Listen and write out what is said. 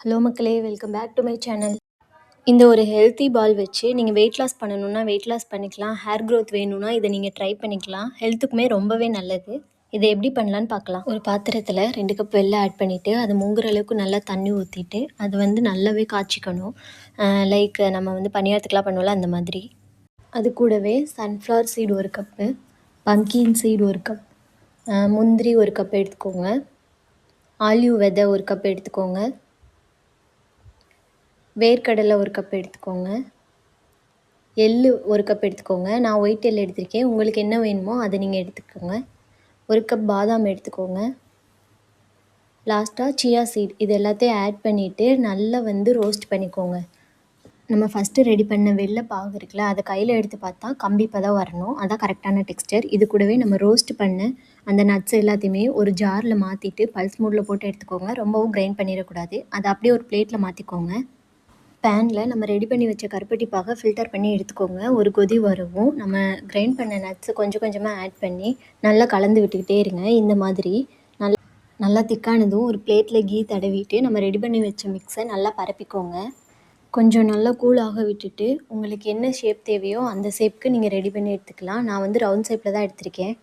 Hello மக்களே! Welcome back to my channel. இந்த ஒரு ஹெல்த்தி பால் வச்சு நீங்கள் வெயிட் லாஸ் பண்ணணும்னா வெயிட் லாஸ் பண்ணிக்கலாம். ஹேர் க்ரோத் வேணும்னா இதை நீங்கள் ட்ரை பண்ணிக்கலாம். ஹெல்த்துக்குமே ரொம்பவே நல்லது. இதை எப்படி பண்ணலான்னு பார்க்கலாம். ஒரு பாத்திரத்தில் 2 கப் வெல்லம் ஆட் பண்ணிவிட்டு அது மூங்குற அளவுக்கு நல்லா தண்ணி ஊற்றிட்டு அது வந்து நல்லாவே காய்ச்சிக்கணும். லைக் நம்ம வந்து பணியாரத்துக்குலாம் பண்ணுவோம்ல அந்த மாதிரி. அது கூடவே sunflower seed 1 cup, pumpkin seed 1 cup, முந்திரி 1 கப் எடுத்துக்கோங்க. ஆலிவ் விதை 1 கப் எடுத்துக்கோங்க. வேர்க்கடலை 1 கப் எடுத்துக்கோங்க. எள்ளு 1 கப் எடுத்துக்கோங்க. நான் ஒயிட் எள் எடுத்திருக்கேன். உங்களுக்கு என்ன வேணுமோ அதை நீங்கள் எடுத்துக்கோங்க. 1 கப் பாதாம் எடுத்துக்கோங்க. லாஸ்ட்டாக சியா சீட் இது எல்லாத்தையும் ஆட் பண்ணிவிட்டு நல்லா வந்து ரோஸ்ட் பண்ணிக்கோங்க. நம்ம ஃபஸ்ட்டு ரெடி பண்ண வெள்ளை பாகு இருக்குல்ல, அதை கையில் எடுத்து பார்த்தா கம்பி பதம் வரணும். அதான் கரெக்டான டெக்ஸ்டர். இது கூடவே நம்ம ரோஸ்ட் பண்ண அந்த நட்ஸ் எல்லாத்தையுமே ஒரு ஜாரில் மாற்றிட்டு பல்ஸ் மோடில் போட்டு எடுத்துக்கோங்க. ரொம்பவும் கிரைண்ட் பண்ணிடக்கூடாது. அதை அப்படியே ஒரு பிளேட்டில் மாற்றிக்கோங்க. பேனில் நம்ம ரெடி பண்ணி வச்ச கருப்பட்டி பாகை ஃபில்டர் பண்ணி எடுத்துக்கோங்க. ஒரு கொதி வரவும் நம்ம கிரைண்ட் பண்ண நட்ஸு கொஞ்சம் கொஞ்சமாக ஆட் பண்ணி நல்லா கலந்து விட்டுக்கிட்டே இருங்க. இந்த மாதிரி நல்லா திக்கானதும் ஒரு பிளேட்டில் கீ தடவிட்டு நம்ம ரெடி பண்ணி வச்ச மிக்ஸை நல்லா பரப்பிக்கோங்க. கொஞ்சம் நல்லா கூலாக விட்டுட்டு உங்களுக்கு என்ன ஷேப் தேவையோ அந்த ஷேப்புக்கு நீங்கள் ரெடி பண்ணி எடுத்துக்கலாம். நான் வந்து ரவுண்ட் ஷேப்பில் தான் எடுத்திருக்கேன்.